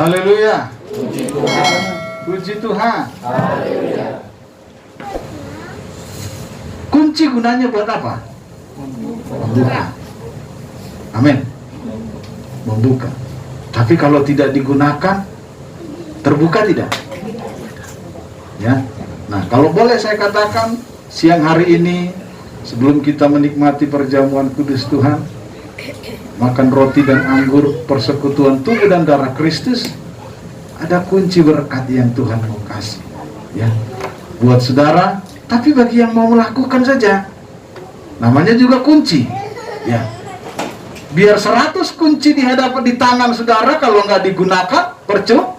Haleluya. Puji Tuhan. Haleluya. Kunci gunanya buat apa? Membuka. Amin. Membuka. Tapi kalau tidak digunakan, terbuka tidak? Ya. Nah, kalau boleh saya katakan, siang hari ini sebelum kita menikmati perjamuan kudus Tuhan, makan roti dan anggur, persekutuan tubuh dan darah Kristus, ada kunci berkat yang Tuhan mau kasih. Ya. Buat saudara, tapi bagi yang mau melakukan saja, namanya juga kunci. Ya. Biar 100 kunci di tangan saudara, kalau nggak digunakan, percuma.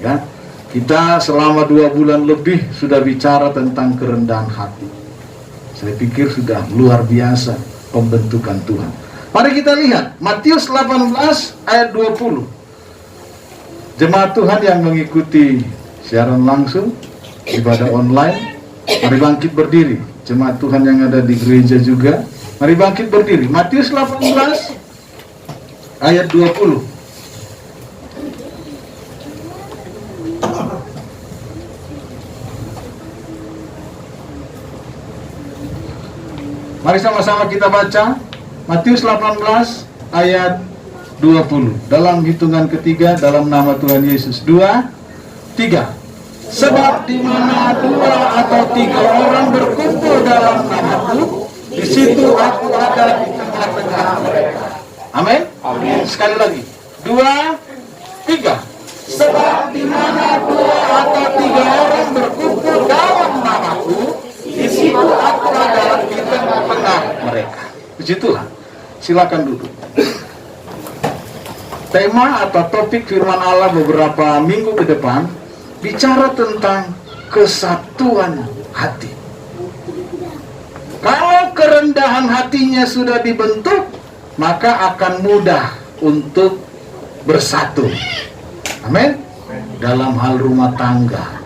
Ya. Kita selama 2 bulan lebih sudah bicara tentang kerendahan hati. Saya pikir sudah luar biasa pembentukan Tuhan. Mari kita lihat Matius 18 ayat 20. Jemaat Tuhan yang mengikuti siaran langsung, ibadah online, mari bangkit berdiri. Jemaat Tuhan yang ada di gereja juga, mari bangkit berdiri. Matius 18 ayat 20. Mari sama-sama kita baca Matius 18 ayat 20. Dalam hitungan ketiga, dalam nama Tuhan Yesus. 2, 3. Sebab di mana 2 atau 3 orang berkumpul dalam namaku, di situ aku ada di tengah-tengah mereka. Amin. Amin. Sekali lagi. 2, 3. Sebab di mana 2 atau 3 orang berkumpul dalam namaku, di situ aku ada di tengah-tengah mereka. Puji Tuhan. Silakan duduk. Tema atau topik firman Allah beberapa minggu ke depan bicara tentang kesatuan hati. Kalau kerendahan hatinya sudah dibentuk, maka akan mudah untuk bersatu. Amin. Dalam hal rumah tangga.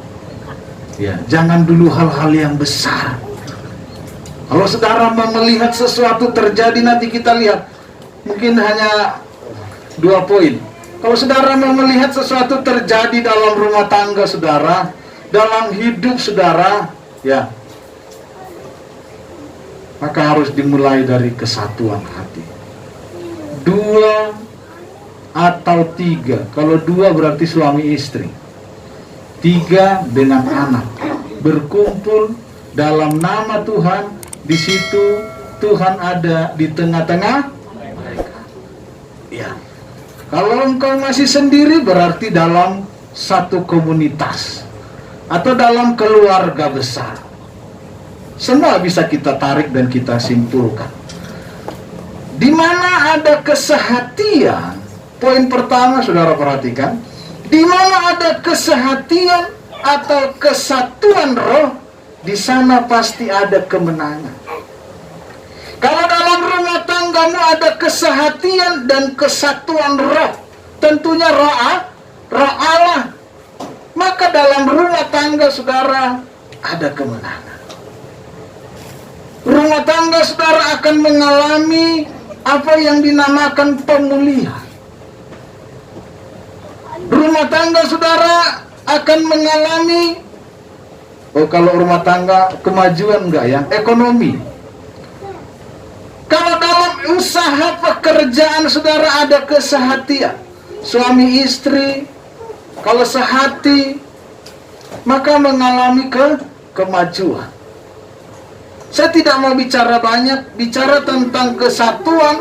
Ya, jangan dulu hal-hal yang besar. Kalau saudara mau melihat sesuatu terjadi, nanti kita lihat mungkin hanya 2 poin. Kalau saudara mau melihat sesuatu terjadi dalam rumah tangga saudara, dalam hidup saudara, ya, maka harus dimulai dari kesatuan hati. 2 atau 3. Kalau 2 berarti suami istri. 3 dengan anak berkumpul dalam nama Tuhan. Di situ Tuhan ada di tengah-tengah mereka. Ya. Kalau engkau masih sendiri, berarti dalam satu komunitas atau dalam keluarga besar. Semua bisa kita tarik dan kita simpulkan. Di mana ada kesehatian, poin pertama saudara perhatikan, di mana ada kesehatian atau kesatuan roh, di sana pasti ada kemenangan. Kalau dalam rumah tanggamu ada kesehatian dan kesatuan roh, tentunya roh Allah, maka dalam rumah tangga saudara ada kemenangan. Rumah tangga saudara akan mengalami apa yang dinamakan pemulihan. Rumah tangga saudara akan mengalami, kalau rumah tangga kemajuan enggak ya? Ekonomi. Kalau dalam usaha pekerjaan saudara ada kesehatian, suami istri kalau sehati, maka mengalami kemajuan. Saya tidak mau bicara banyak, bicara tentang kesatuan.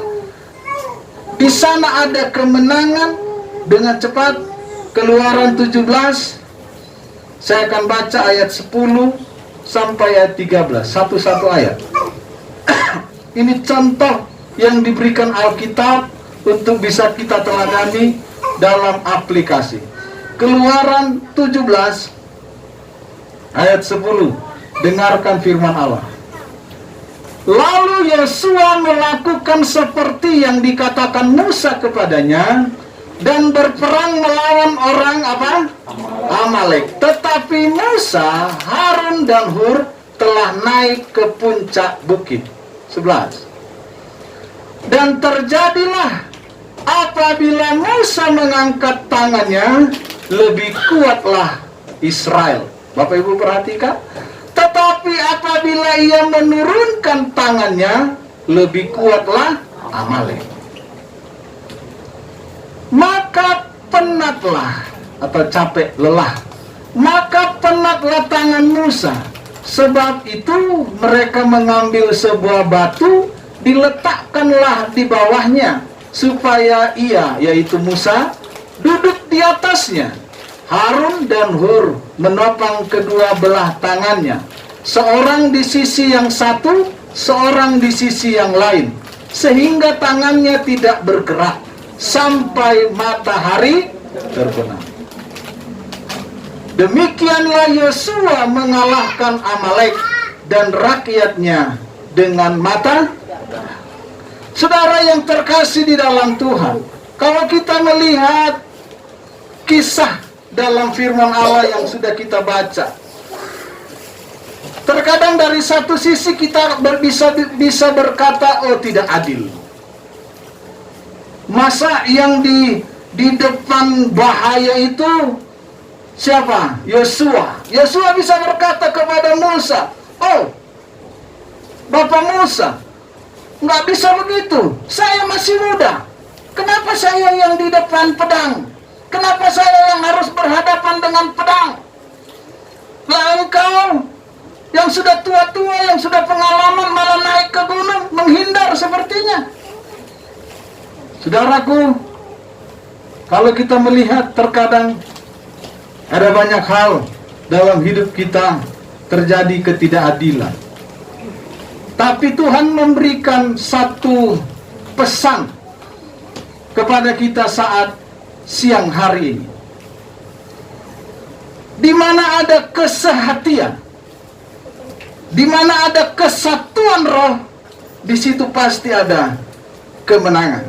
Di sana ada kemenangan. Dengan cepat, Keluaran 17, saya akan baca ayat 10 sampai ayat 13, satu-satu ayat. Ini contoh yang diberikan Alkitab untuk bisa kita teladani dalam aplikasi. Keluaran 17 ayat 10. Dengarkan firman Allah. Lalu Yosua melakukan seperti yang dikatakan Musa kepadanya dan berperang melawan orang Amalek. Tetapi Musa, Harun dan Hur telah naik ke puncak bukit. 11. Dan terjadilah apabila Musa mengangkat tangannya, lebih kuatlah Israel. Bapak Ibu perhatikan. Tetapi apabila ia menurunkan tangannya, lebih kuatlah Amalek. Maka penatlah, atau capek, lelah. Maka penatlah tangan Musa. Sebab itu mereka mengambil sebuah batu, diletakkanlah di bawahnya, supaya ia, yaitu Musa, duduk di atasnya. Harun dan Hur menopang kedua belah tangannya, seorang di sisi yang satu, seorang di sisi yang lain, sehingga tangannya tidak bergerak sampai matahari terbenam. Demikianlah Yosua mengalahkan Amalek dan rakyatnya dengan mata. Saudara yang terkasih di dalam Tuhan, kalau kita melihat kisah dalam firman Allah yang sudah kita baca, terkadang dari satu sisi kita bisa berkata, oh tidak adil. Masa yang di depan bahaya itu siapa? Yosua. Yosua bisa berkata kepada Musa, oh Bapak Musa, nggak bisa begitu, saya masih muda. Kenapa saya yang di depan pedang? Kenapa saya yang harus berhadapan dengan pedang? Lah engkau yang sudah tua-tua, yang sudah pengalaman, malah naik ke gunung, menghindar sepertinya. Saudaraku, kalau kita melihat terkadang ada banyak hal dalam hidup kita terjadi ketidakadilan. Tapi Tuhan memberikan satu pesan kepada kita saat siang hari ini. Di mana ada kesehatian, di mana ada kesatuan roh, di situ pasti ada kemenangan.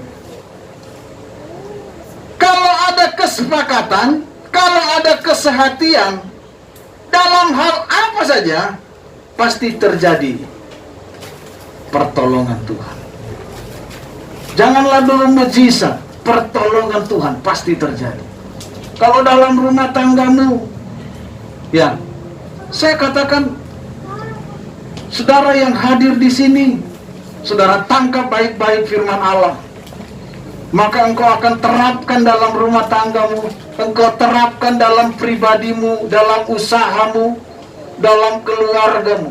Kalau ada kesepakatan, kalau ada kesehatian, dalam hal apa saja, pasti terjadi pertolongan Tuhan. Janganlah dulu mujizat, pertolongan Tuhan pasti terjadi. Kalau dalam rumah tanggamu, ya, saya katakan, saudara yang hadir di sini, saudara tangkap baik-baik firman Allah. Maka engkau akan terapkan dalam rumah tanggamu, engkau terapkan dalam pribadimu, dalam usahamu, dalam keluargamu.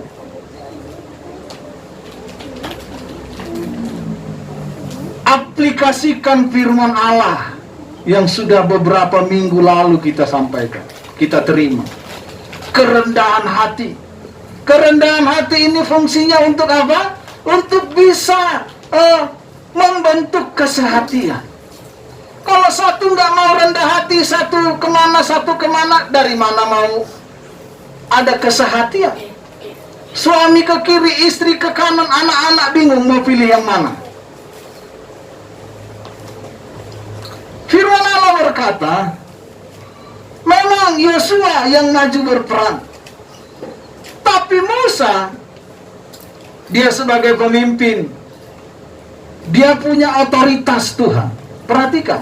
Aplikasikan firman Allah yang sudah beberapa minggu lalu kita sampaikan, kita terima. Kerendahan hati. Kerendahan hati ini fungsinya untuk apa? Untuk bisa membentuk kesehatian. Kalau satu nggak mau rendah hati, satu kemana, dari mana mau ada kesehatian? Suami ke kiri, istri ke kanan, anak-anak bingung mau pilih yang mana. Firman Allah berkata, memang Yosua yang maju berperang, tapi Musa, dia sebagai pemimpin, dia punya otoritas Tuhan. Perhatikan,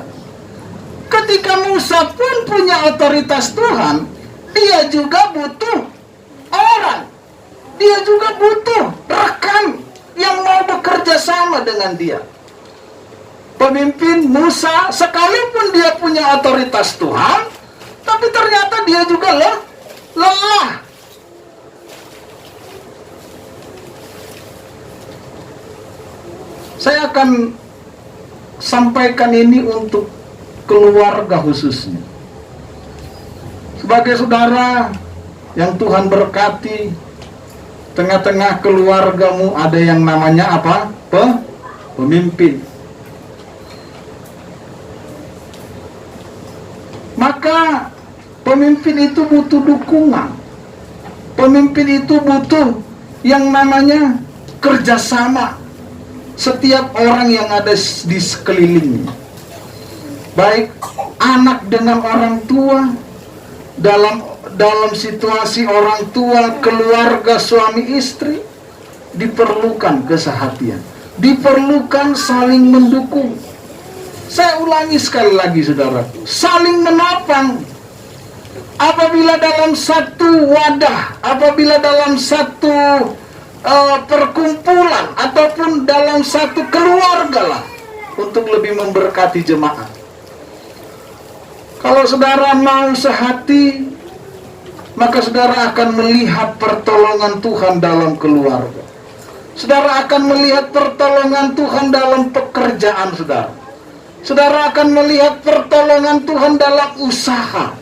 ketika Musa pun punya otoritas Tuhan, dia juga butuh orang, dia juga butuh rekan yang mau bekerja sama dengan dia. Pemimpin Musa, sekalipun dia punya otoritas Tuhan, tapi ternyata dia juga lelah. Saya akan sampaikan ini untuk keluarga khususnya. Sebagai saudara yang Tuhan berkati, tengah-tengah keluargamu ada yang namanya apa? Pemimpin. Maka pemimpin itu butuh dukungan. Pemimpin itu butuh yang namanya kerjasama setiap orang yang ada di sekelilingnya. Baik anak dengan orang tua, dalam situasi orang tua, keluarga, suami istri, diperlukan kesehatian, diperlukan saling mendukung. Saya ulangi sekali lagi saudaraku, saling menopang. Apabila dalam satu wadah, apabila dalam satu perkumpulan, ataupun dalam satu keluarga lah, untuk lebih memberkati jemaat. Kalau saudara mau sehati, maka saudara akan melihat pertolongan Tuhan dalam keluarga. Saudara akan melihat pertolongan Tuhan dalam pekerjaan saudara. Saudara akan melihat pertolongan Tuhan dalam usaha.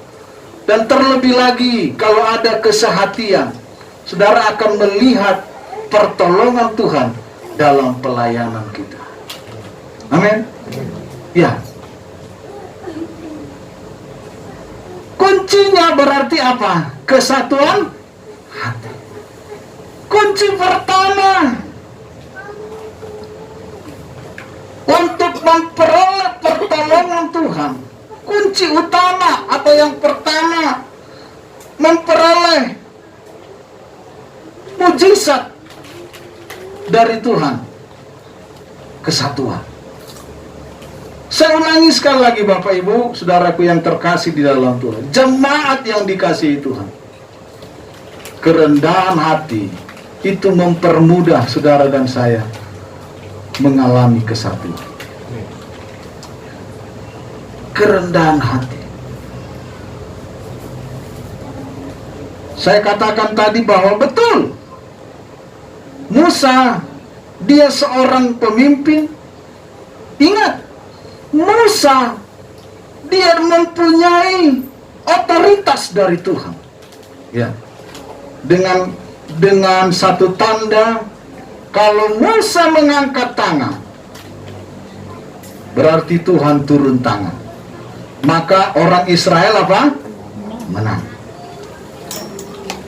Dan terlebih lagi, kalau ada kesehatian, saudara akan melihat pertolongan Tuhan dalam pelayanan kita. Amin. Ya. Kuncinya berarti apa? Kesatuan hati. Kunci pertama untuk memperoleh pertolongan Tuhan, kunci utama atau yang pertama memperoleh mujizat dari Tuhan, kesatuan. Saya ulangi sekali lagi Bapak Ibu, saudaraku yang terkasih di dalam Tuhan, jemaat yang dikasihi Tuhan, kerendahan hati itu mempermudah saudara dan saya mengalami kesatuan. Kerendahan hati. Saya katakan tadi bahwa betul, Musa, dia seorang pemimpin. Ingat, Musa, dia mempunyai otoritas dari Tuhan. Ya. Dengan satu tanda, kalau Musa mengangkat tangan, berarti Tuhan turun tangan. Maka orang Israel apa? Menang.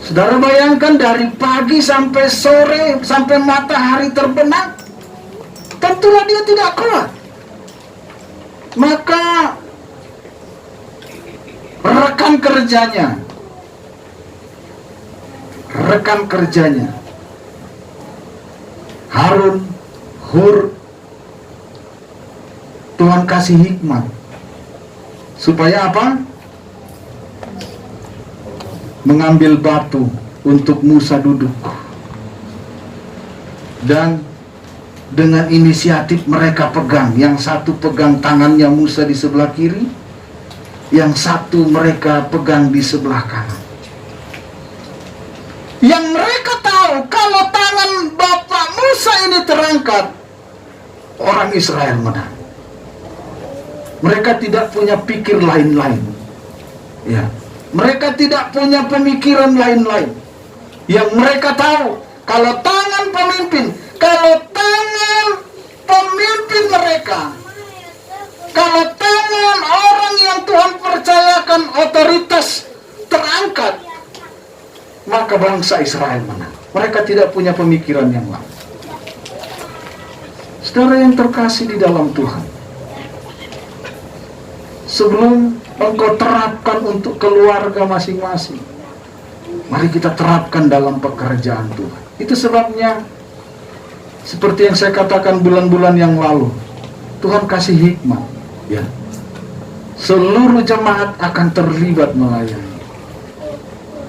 Saudara bayangkan dari pagi sampai sore, sampai matahari terbenam, tentulah dia tidak kuat. Maka rekan kerjanya Harun, Hur, Tuhan kasih hikmat supaya apa? Mengambil batu untuk Musa duduk. Dan dengan inisiatif mereka pegang, yang satu pegang tangannya Musa di sebelah kiri, yang satu mereka pegang di sebelah kanan. Yang mereka tahu kalau tangan Bapak Musa ini terangkat, orang Israel menang. Mereka tidak punya pikir lain-lain. Ya, mereka tidak punya pemikiran lain-lain. Yang mereka tahu kalau tangan pemimpin, mereka, kalau tangan orang yang Tuhan percayakan otoritas terangkat, maka bangsa Israel menang. Mereka tidak punya pemikiran yang lain. Saudara yang terkasih di dalam Tuhan, sebelum engkau terapkan untuk keluarga masing-masing, mari kita terapkan dalam pekerjaan Tuhan. Itu sebabnya, seperti yang saya katakan bulan-bulan yang lalu, Tuhan kasih hikmat, ya. Seluruh jemaat akan terlibat melayani.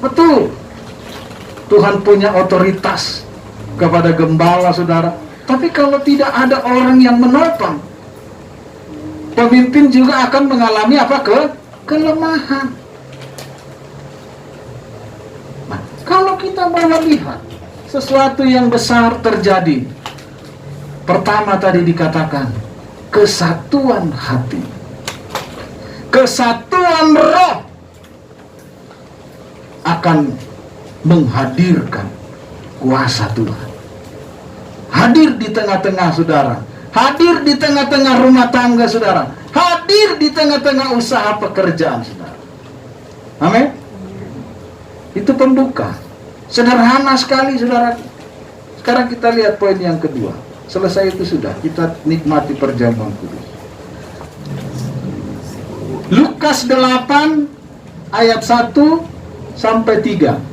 Betul, Tuhan punya otoritas kepada gembala, saudara. Tapi kalau tidak ada orang yang menopang, pemimpin juga akan mengalami apa? Kelemahan. Nah, kalau kita mau melihat sesuatu yang besar terjadi, pertama tadi dikatakan kesatuan hati, kesatuan roh akan menghadirkan kuasa Tuhan. Hadir di tengah-tengah saudara, hadir di tengah-tengah rumah tangga saudara, hadir di tengah-tengah usaha pekerjaan saudara. Amin. Itu pembuka. Sederhana sekali saudara. Sekarang kita lihat poin yang kedua. Selesai itu sudah, kita nikmati perjamuan kudus. Lukas 8 ayat 1 sampai 3.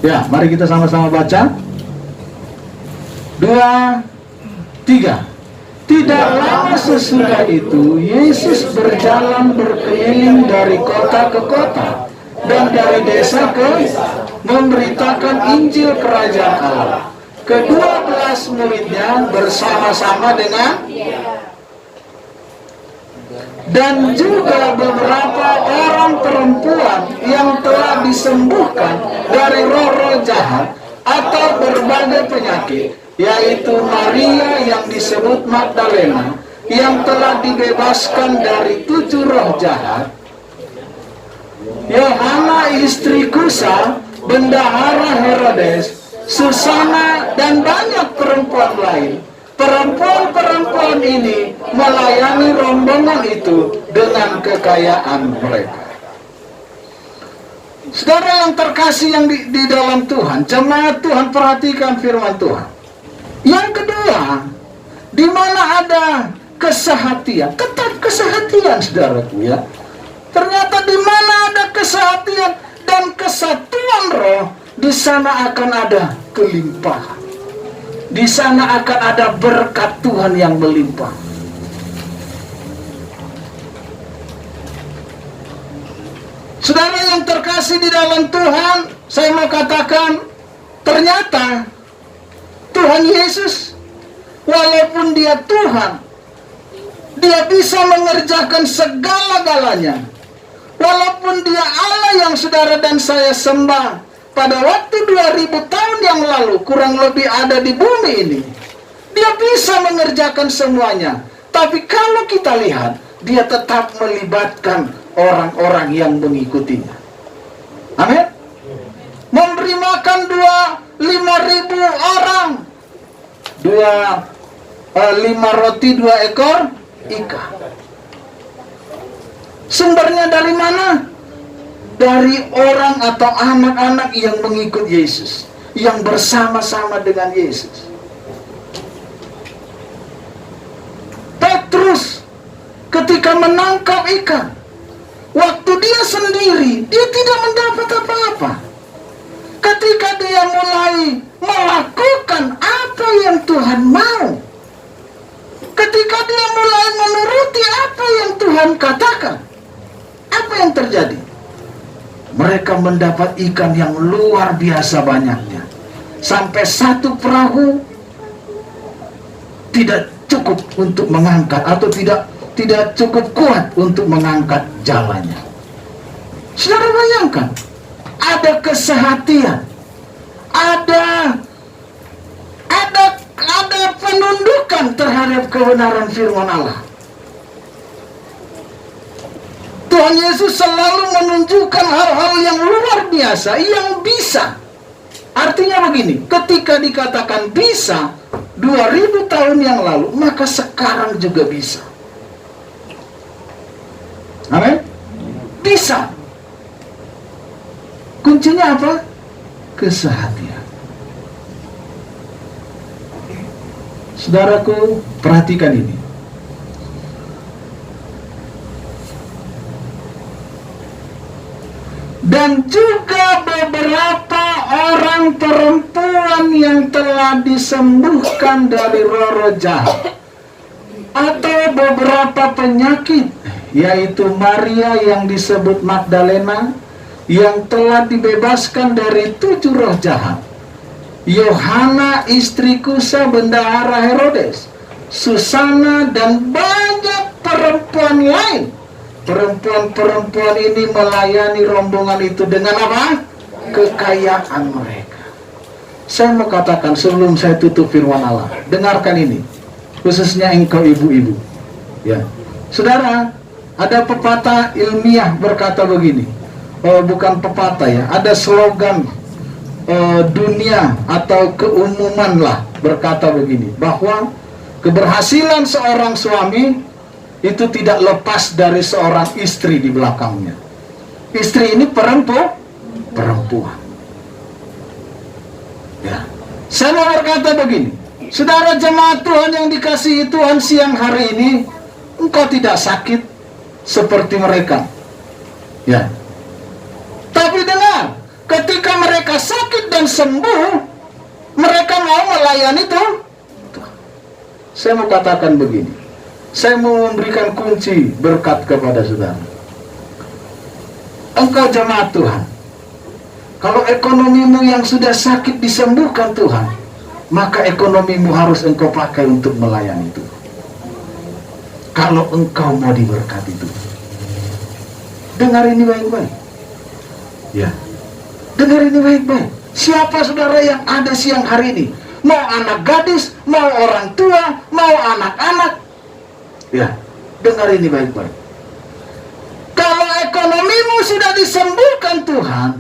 Ya, mari kita sama-sama baca. 2, 3. Tidak lama sesudah itu, Yesus berjalan berkeliling dari kota ke kota dan dari desa ke memberitakan Injil Kerajaan Allah. Ke-12 muridnya bersama-sama dengan dan juga beberapa orang perempuan yang telah disembuhkan dari roh-roh jahat atau berbagai penyakit, yaitu Maria yang disebut Magdalena, yang telah dibebaskan dari 7 roh jahat, Yohana istri Kusa, bendahara Herodes, Susana, dan banyak perempuan lain. Perempuan-perempuan ini melayani rombongan itu dengan kekayaan mereka. Saudara yang terkasih yang di dalam Tuhan, jemaat Tuhan, perhatikan firman Tuhan. Yang kedua, di mana ada kesehatian, tetap kesehatian, saudaraku, ya. Ternyata di mana ada kesehatian dan kesatuan roh, di sana akan ada kelimpahan. Di sana akan ada berkat Tuhan yang melimpah. Saudara yang terkasih di dalam Tuhan, saya mau katakan, ternyata Tuhan Yesus, walaupun dia Tuhan, dia bisa mengerjakan segala-galanya. Walaupun dia Allah yang saudara dan saya sembah pada waktu 2000 tahun yang lalu, kurang lebih ada di bumi ini, dia bisa mengerjakan semuanya. Tapi kalau kita lihat, dia tetap melibatkan orang-orang yang mengikutinya. Amin. Memberi makan 5.000 orang, 5 roti 2 ekor ikan. Sumbernya dari mana? Dari orang atau anak-anak yang mengikut Yesus, yang bersama-sama dengan Yesus. Petrus ketika menangkap ikan, waktu dia sendiri, dia tidak mendapat apa-apa. Ketika dia mulai melakukan apa yang Tuhan mau, ketika dia mulai menuruti apa yang Tuhan katakan, apa yang terjadi? Mereka mendapat ikan yang luar biasa banyaknya. Sampai 1 perahu tidak cukup untuk mengangkat, atau tidak cukup kuat untuk mengangkat jalannya. Saudara bayangkan, ada kesehatian, ada penundukan terhadap kebenaran firman Allah. Tuhan Yesus selalu menunjukkan hal-hal yang luar biasa yang bisa. Artinya begini, ketika dikatakan bisa 2000 tahun yang lalu, maka sekarang juga bisa. Amin? Bisa. Kuncinya apa? Kesehatian. Saudaraku, perhatikan ini. Dan juga beberapa orang perempuan yang telah disembuhkan dari roh-roh jahat atau beberapa penyakit, yaitu Maria yang disebut Magdalena, yang telah dibebaskan dari 7 roh jahat, Yohana istri Kusa bendahara Herodes, Susana, dan banyak perempuan lain. Perempuan-perempuan ini melayani rombongan itu dengan apa? Kekayaan mereka. Saya mau katakan sebelum saya tutup firman Allah, dengarkan ini, khususnya engkau ibu-ibu, ya. Saudara, ada pepatah ilmiah berkata begini, bukan pepatah ya, ada slogan dunia atau keumuman lah berkata begini, bahwa keberhasilan seorang suami itu tidak lepas dari seorang istri di belakangnya. Istri ini perempuan. Ya. Saya mau berkata begini, saudara jemaat Tuhan yang dikasihi Tuhan, siang hari ini engkau tidak sakit seperti mereka. Ya. Tapi dengar, ketika mereka sakit dan sembuh, mereka mau melayani Tuhan. Saya mau katakan begini, saya mau memberikan kunci berkat kepada saudara. Engkau jemaat Tuhan, kalau ekonomimu yang sudah sakit disembuhkan Tuhan, maka ekonomimu harus engkau pakai untuk melayani Tuhan. Kalau engkau mau diberkati Tuhan, dengar ini baik-baik. Ya, dengar ini baik-baik. Siapa saudara yang ada siang hari ini, mau anak gadis, mau orang tua, mau anak-anak, ya, dengar ini baik-baik. Kalau ekonomimu sudah disembuhkan Tuhan,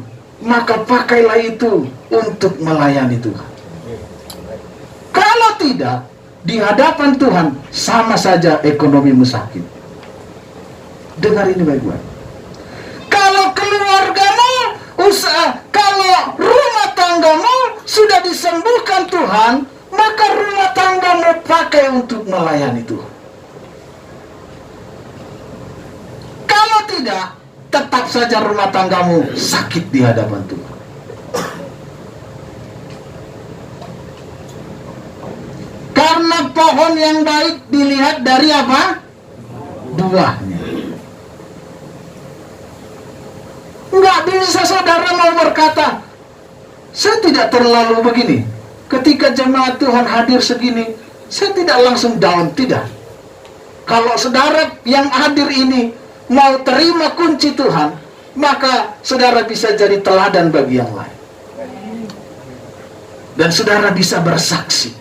maka pakailah itu untuk melayani Tuhan. Kalau tidak, di hadapan Tuhan sama saja ekonomimu sakit. Dengar ini baik-baik. Kalau keluargamu, kalau rumah tanggamu sudah disembuhkan Tuhan, maka rumah tanggamu pakai untuk melayani Tuhan. Kalau tidak, tetap saja rumah tanggamu sakit di hadapan Tuhan. Karena pohon yang baik dilihat dari apa? Buahnya. Enggak bisa saudara mau berkata, saya tidak terlalu begini. Ketika jemaat Tuhan hadir segini, saya tidak langsung down, tidak. Kalau saudara yang hadir ini mau terima kunci Tuhan, maka saudara bisa jadi teladan bagi yang lain. Dan saudara bisa bersaksi.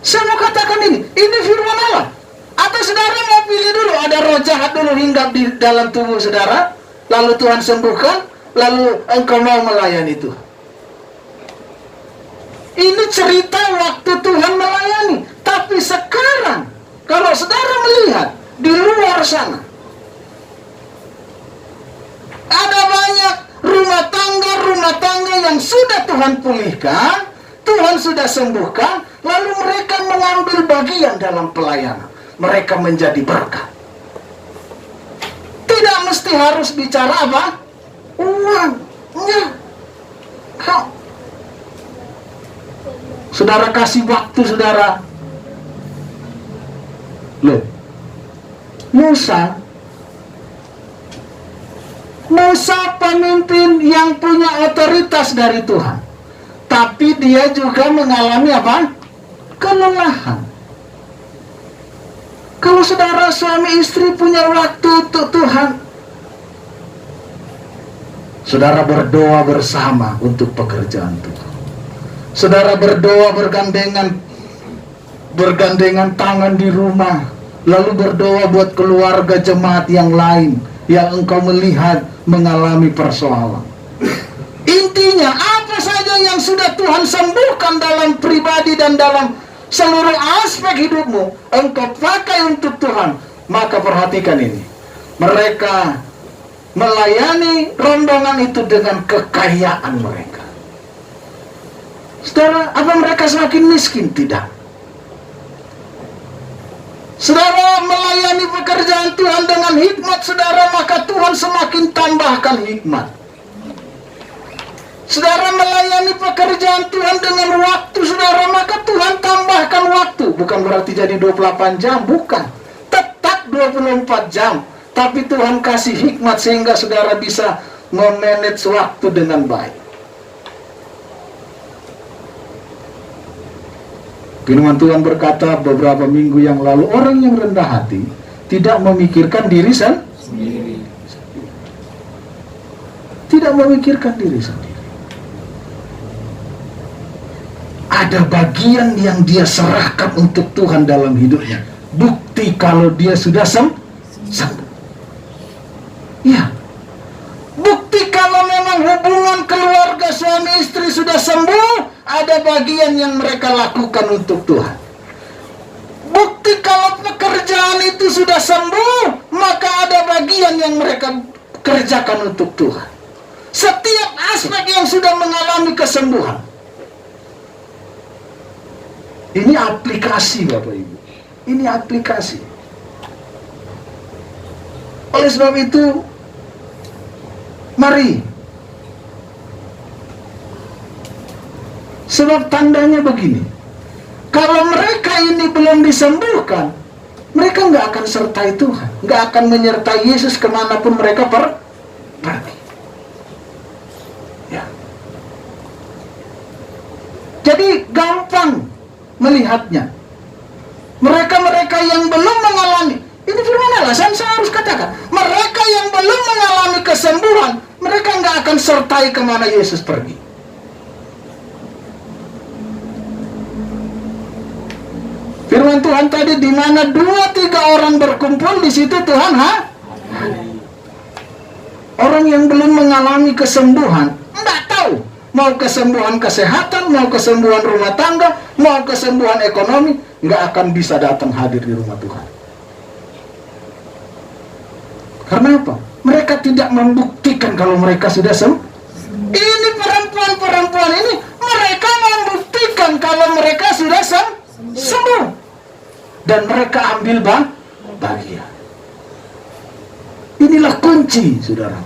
Saya mau katakan ini firman Allah. Atau saudara mau pilih dulu, ada roh jahat dulu hinggap di dalam tubuh saudara, lalu Tuhan sembuhkan, lalu engkau mau melayani Tuhan. Ini cerita waktu Tuhan melayani. Tapi sekarang, kalau saudara melihat di luar sana, ada banyak rumah tangga yang sudah Tuhan pulihkan, Tuhan sudah sembuhkan, lalu mereka mengambil bagian dalam pelayanan. Mereka menjadi berkat. Tidak mesti harus bicara apa? Uang. Enggak. Saudara kasih waktu saudara. Loh, Musa pemimpin yang punya otoritas dari Tuhan, tapi dia juga mengalami apa? Kelelahan. Kalau saudara suami istri punya waktu untuk Tuhan, saudara berdoa bersama untuk pekerjaan Tuhan. Saudara berdoa bergandengan tangan di rumah, lalu berdoa buat keluarga jemaat yang lain yang engkau melihat mengalami persoalan. Intinya apa saja yang sudah Tuhan sembuhkan dalam pribadi dan dalam seluruh aspek hidupmu, engkau pakai untuk Tuhan. Maka perhatikan ini, mereka melayani rombongan itu dengan kekayaan mereka. Saudara, apa mereka semakin miskin? Tidak. Saudara melayani pekerjaan Tuhan dengan hikmat, saudara, maka Tuhan semakin tambahkan hikmat. Saudara melayani pekerjaan Tuhan dengan waktu, saudara, maka Tuhan tambahkan waktu. Bukan berarti jadi 28 jam, bukan. Tetap 24 jam. Tapi Tuhan kasih hikmat sehingga saudara bisa memanage waktu dengan baik. Firman Tuhan berkata beberapa minggu yang lalu, orang yang rendah hati tidak memikirkan diri sendiri. Tidak memikirkan diri sendiri. Ada bagian yang dia serahkan untuk Tuhan dalam hidupnya. Bukti kalau dia sudah sembuh. Ya. Bukti kalau memang hubungan keluarga suami istri sudah sembuh, ada bagian yang mereka lakukan untuk Tuhan. Bukti kalau pekerjaan itu sudah sembuh, maka ada bagian yang mereka kerjakan untuk Tuhan. Setiap aspek yang sudah mengalami kesembuhan. Ini aplikasi Bapak Ibu. Ini aplikasi. Oleh sebab itu, mari Sebab tandanya begini, kalau mereka ini belum disembuhkan, mereka nggak akan sertai Tuhan, nggak akan menyertai Yesus kemanapun mereka pergi. Ya. Jadi gampang melihatnya. Mereka-mereka yang belum mengalami, ini firman Allah, saya harus katakan, mereka yang belum mengalami kesembuhan, mereka nggak akan sertai kemana Yesus pergi. Firman Tuhan tadi, di mana 2-3 orang berkumpul, di situ Tuhan Orang yang belum mengalami kesembuhan, enggak tahu mau kesembuhan kesehatan, mau kesembuhan rumah tangga, mau kesembuhan ekonomi, enggak akan bisa datang hadir di rumah Tuhan. Karena apa? Mereka tidak membuktikan kalau mereka sudah sembuh. Ini perempuan-perempuan ini, mereka membuktikan kalau mereka sudah sembuh. Dan mereka ambil bagian. Inilah kunci, saudara.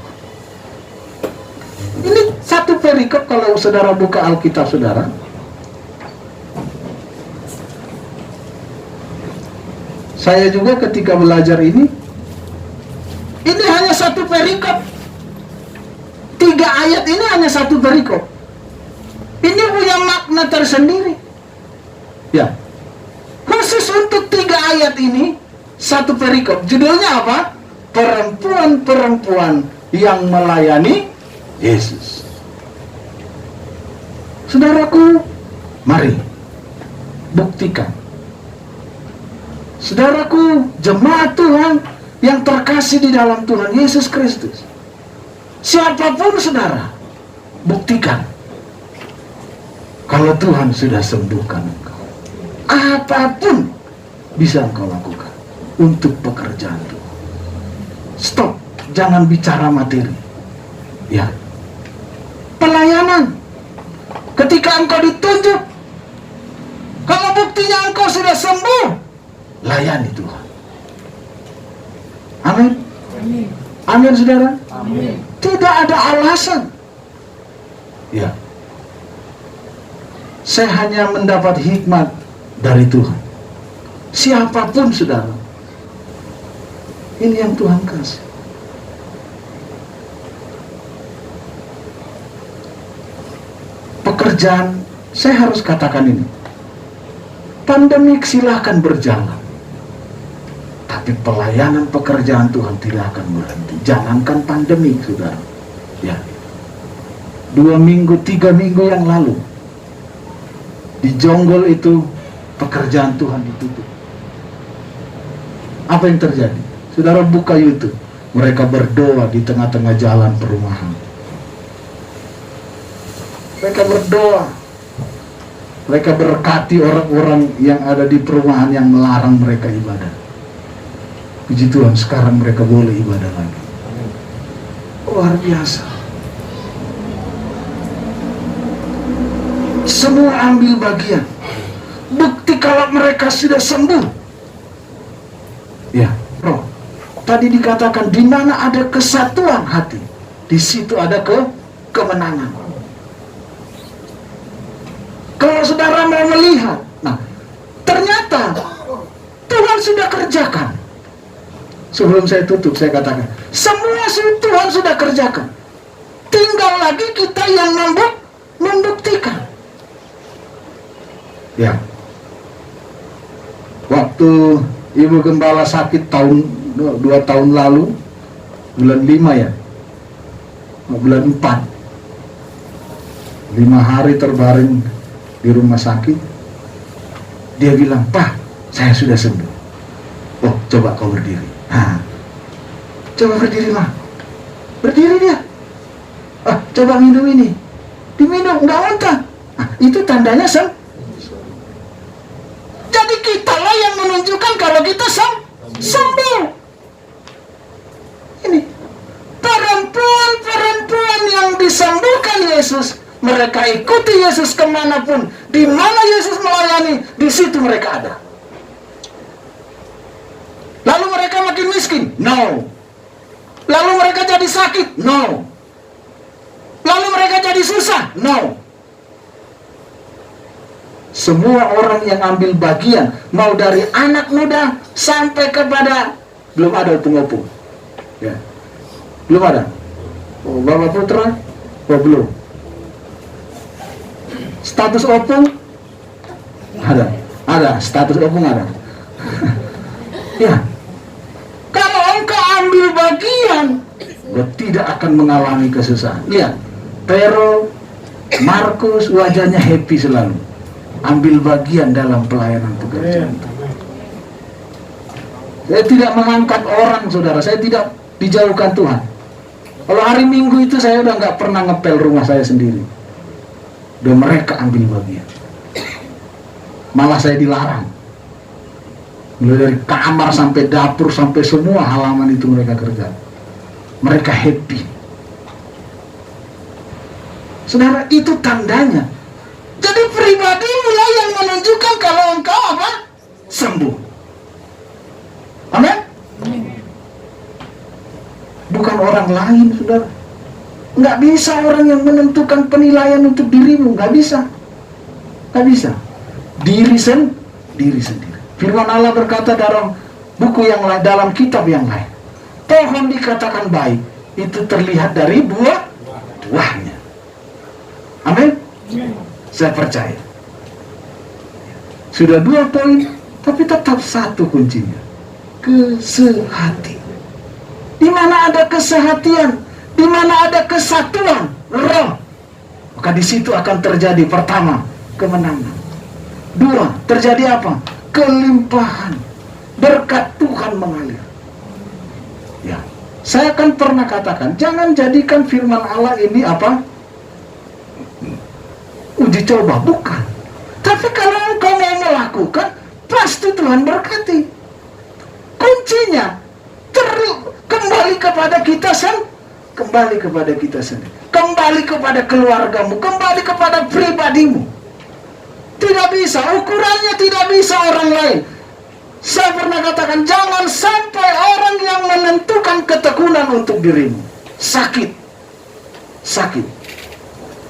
Ini satu perikop, kalau saudara buka Alkitab saudara. Saya juga ketika belajar ini hanya satu perikop. 3 ayat ini hanya satu perikop. Ini punya makna tersendiri. Ya. Khusus untuk 3 ayat ini, satu perikop. Judulnya apa? Perempuan-perempuan yang melayani Yesus. Saudaraku, mari buktikan. Saudaraku, jemaat Tuhan yang terkasih di dalam Tuhan Yesus Kristus, siapapun saudara, buktikan kalau Tuhan sudah sembuhkan engkau. Apapun bisa engkau lakukan untuk pekerjaan Tuhan. Stop, jangan bicara materi. Ya, pelayanan. Ketika engkau ditunjuk, kalau buktinya engkau sudah sembuh, layani Tuhan. Amin. Amin, saudara. Amin. Tidak ada alasan. Ya, saya hanya mendapat hikmat dari Tuhan. Siapapun saudara, ini yang Tuhan kasih. Pekerjaan, saya harus katakan ini, pandemik silahkan berjalan, tapi pelayanan pekerjaan Tuhan tidak akan berhenti. Jangankan pandemik, saudara. Ya, 2 minggu, 3 minggu yang lalu, di Jonggol itu pekerjaan Tuhan ditutup. Apa yang terjadi? Saudara buka YouTube, mereka berdoa di tengah-tengah jalan perumahan. Mereka berdoa, mereka berkati orang-orang yang ada di perumahan yang melarang mereka ibadah. Puji Tuhan, sekarang mereka boleh ibadah lagi. Luar biasa. Semua ambil bagian. Bukti kalau mereka sudah sembuh. Ya, bro. Tadi dikatakan di mana ada kesatuan hati, di situ ada kemenangan. Kalau saudara mau melihat, nah, ternyata Tuhan sudah kerjakan. Sebelum saya tutup, saya katakan, semua Tuhan sudah kerjakan. Tinggal lagi kita yang membuktikan. Ya. Waktu Ibu Gembala sakit 2 tahun lalu, bulan 5 ya, bulan 4, 5 hari terbaring di rumah sakit. Dia bilang, "Pak, saya sudah sembuh." "Oh, coba kau berdiri." Nah, coba berdiri, mah. Berdiri dia. Coba minum ini. Diminum, nggak muntah. Nah, itu tandanya sembuh. Jadi kitalah yang menunjukkan kalau kita sembuh. Ini perempuan-perempuan yang disembuhkan Yesus, mereka ikuti Yesus kemanapun, di mana Yesus melayani, di situ mereka ada. Lalu mereka makin miskin? No. Lalu mereka jadi sakit? No. Lalu mereka jadi susah? No. semua orang yang ambil bagian, mau dari anak muda sampai kepada belum ada opung-opung, ya, belum ada. Oh, Bapak Putra, oh belum. Status opung ada, status opung ada. Ya, kalau engkau ambil bagian, engkau tidak akan mengalami kesusahan. Lihat, Pero, Markus wajahnya happy selalu, ambil bagian dalam pelayanan pekerjaan. Saya tidak mengangkat orang, saudara. Saya tidak dijauhkan Tuhan. Kalau hari Minggu itu saya udah nggak pernah ngepel rumah saya sendiri. Dan mereka ambil bagian. Malah saya dilarang. Mulai dari kamar sampai dapur sampai semua halaman itu mereka kerja. Mereka happy. Saudara, itu tandanya. Jadi pribadimu lah yang menunjukkan kalau engkau apa? Sembuh. Amin? Bukan orang lain, saudara. Nggak bisa orang yang menentukan penilaian untuk dirimu. Nggak bisa. Nggak bisa. Diri sendiri. Firman Allah berkata dalam buku yang lain, dalam kitab yang lain, pohon dikatakan baik, itu terlihat dari buahnya. Amin? Saya percaya. Sudah 2 poin, tapi tetap satu kuncinya. Kesehati. Di mana ada kesehatian, di mana ada kesatuan roh, maka di situ akan terjadi pertama kemenangan. 2, terjadi apa? Kelimpahan. Berkat Tuhan mengalir. Ya, saya kan pernah katakan, jangan jadikan firman Allah ini apa? Uji coba, bukan. Tapi kalau engkau mau melakukan, pasti Tuhan berkati. Kuncinya kembali kepada kita sendiri, kembali kepada keluargamu, kembali kepada pribadimu. Tidak bisa, ukurannya tidak bisa orang lain. Saya pernah katakan, jangan sampai orang yang menentukan ketekunan untuk dirimu sakit.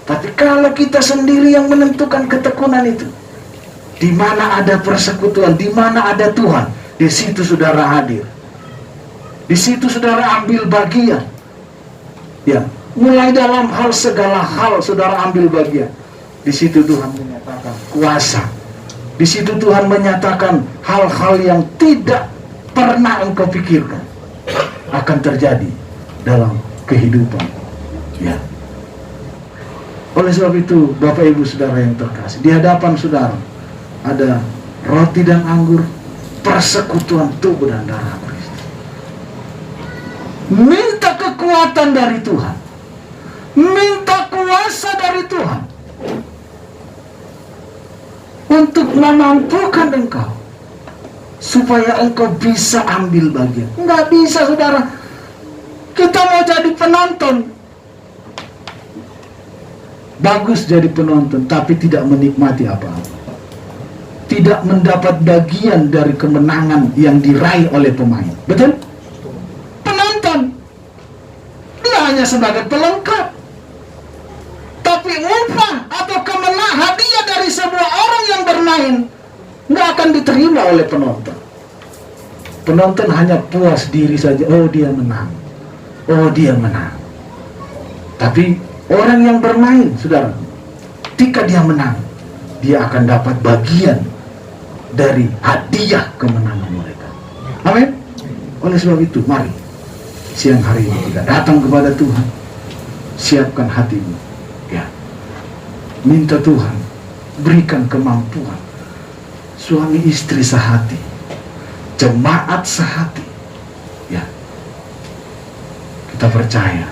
Tapi kalau kita sendiri yang menentukan ketekunan itu, di mana ada persekutuan, di mana ada Tuhan, di situ saudara hadir. Di situ saudara ambil bagian. Ya, mulai dalam segala hal saudara ambil bagian. Di situ Tuhan menyatakan kuasa. Di situ Tuhan menyatakan hal-hal yang tidak pernah engkau pikirkan akan terjadi dalam kehidupan. Ya. Oleh sebab itu, Bapak Ibu Saudara yang terkasih, di hadapan saudara ada roti dan anggur, persekutuan tubuh dan darah Kristus. Minta kekuatan dari Tuhan, minta kuasa dari Tuhan untuk memampukan engkau supaya engkau bisa ambil bagian. Enggak bisa, saudara. Kita mau jadi penonton, bagus jadi penonton, tapi tidak menikmati apa-apa, tidak mendapat bagian dari kemenangan yang diraih oleh pemain. Betul? Penonton dia hanya sebagai pelengkap, tapi upah atau kemenangan hadiah dari sebuah orang yang bermain nggak akan diterima oleh penonton. Penonton hanya puas diri saja. Oh, dia menang, oh dia menang. Tapi orang yang bermain, saudara, ketika dia menang, dia akan dapat bagian dari hadiah kemenangan mereka. Amin. Oleh sebab itu, mari siang hari ini kita datang kepada Tuhan. Siapkan hatimu, ya. Minta Tuhan berikan kemampuan. Suami istri sehati, jemaat sehati, ya. Kita percaya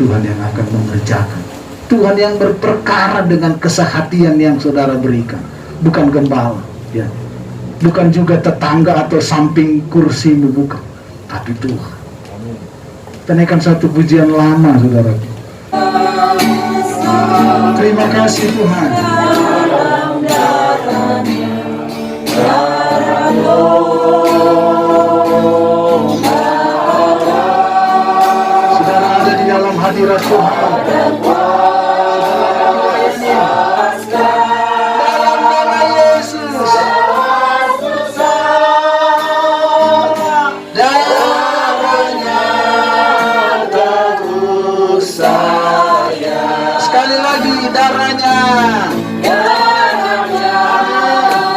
Tuhan yang akan mengerjakan. Tuhan yang berperkara dengan kesehatian yang saudara berikan. Bukan gembala, ya. Bukan juga tetangga atau samping kursimu, bukan. Tapi Tuhan. Kita naikkan satu pujian lama, saudara. Terima kasih Tuhan. Saudara ada di dalam hadirat Tuhan. darahnya.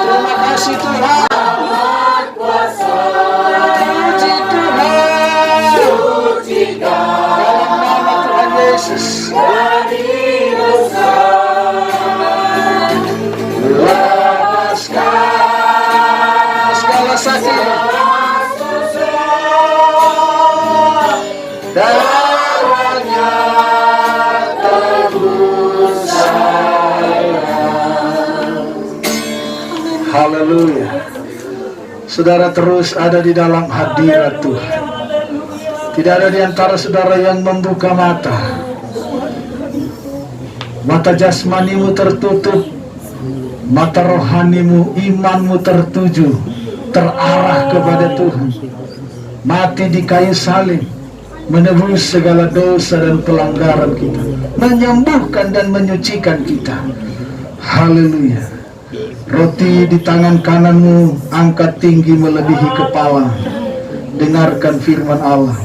Terima kasih Tuhan. Puji Tuhan. Dalam nama Tuhan Yesus. Lepaskan segala sakit. Darahnya tebus saya. Haleluya. Saudara terus ada di dalam hadirat Tuhan. Tidak ada di antara saudara yang membuka mata. Mata jasmanimu tertutup, mata rohanimu, imanmu tertuju, terarah kepada Tuhan. Mati di kayu salib, menebus segala dosa dan pelanggaran kita, menyembuhkan dan menyucikan kita. Haleluya. Roti di tangan kananmu angkat tinggi melebihi kepala. Dengarkan firman Allah.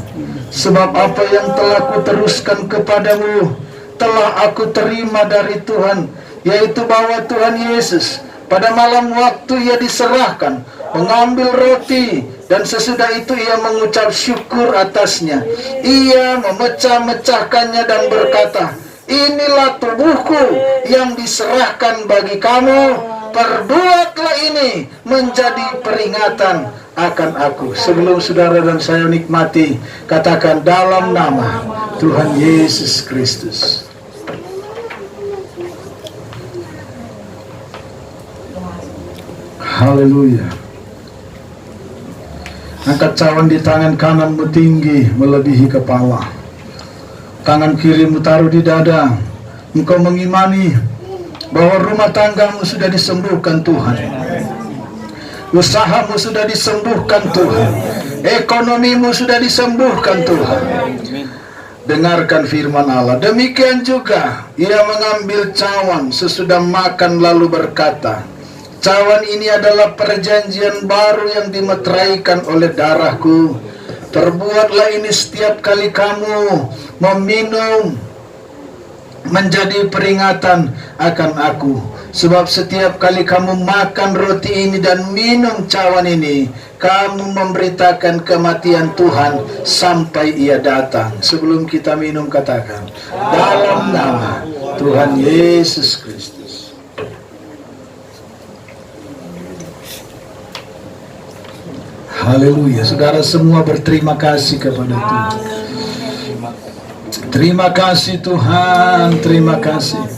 Sebab apa yang telah kuteruskan kepadamu telah aku terima dari Tuhan, yaitu bahwa Tuhan Yesus pada malam waktu ia diserahkan mengambil roti, dan sesudah itu ia mengucap syukur atasnya. Ia memecah-mecahkannya dan berkata, inilah tubuhku yang diserahkan bagi kamu, perbuatlah ini menjadi peringatan akan aku. Sebelum saudara dan saya nikmati, katakan dalam nama Tuhan Yesus Kristus. Haleluya. Angkat cawan di tangan kananmu tinggi melebihi kepala. Tangan kirimu taruh di dada. Engkau mengimani bahwa rumah tanggamu sudah disembuhkan Tuhan. Usahamu sudah disembuhkan Tuhan. Ekonomimu sudah disembuhkan Tuhan. Dengarkan firman Allah. Demikian juga ia mengambil cawan sesudah makan lalu berkata, cawan ini adalah perjanjian baru yang dimeteraikan oleh darahku. Perbuatlah ini setiap kali kamu meminum menjadi peringatan akan aku. Sebab setiap kali kamu makan roti ini dan minum cawan ini, kamu memberitakan kematian Tuhan sampai ia datang. Sebelum kita minum, katakan dalam nama Tuhan Yesus Kristus. Haleluya. Saudara semua berterima kasih kepada Tuhan. Terima kasih Tuhan, terima kasih.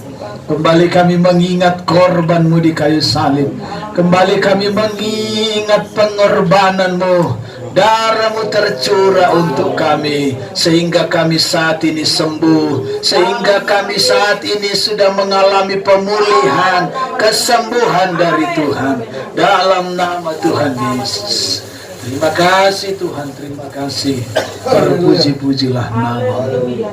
Kembali kami mengingat korban-Mu di kayu salib. Kembali kami mengingat pengorbanan-Mu. Darah-Mu tercurah untuk kami, sehingga kami saat ini sembuh, sehingga kami saat ini sudah mengalami pemulihan, kesembuhan dari Tuhan. Dalam nama Tuhan Yesus. Terima kasih Tuhan, terima kasih. Terpuji-pujilah nama-Mu.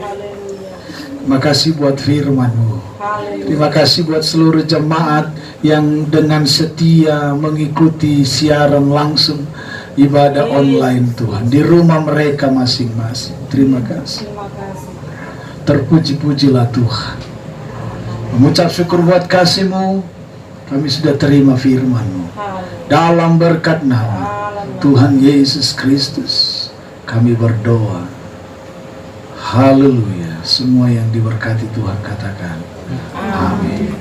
Terima kasih buat firman-Mu. Terima kasih buat seluruh jemaat yang dengan setia mengikuti siaran langsung ibadah online Tuhan di rumah mereka masing-masing. Terima kasih. Terpuji-pujilah Tuhan. Mengucap syukur buat kasih-Mu, kami sudah terima firman-Mu. Dalam berkat nama Tuhan Yesus Kristus kami berdoa. Haleluya. Semua yang diberkati Tuhan katakan amin.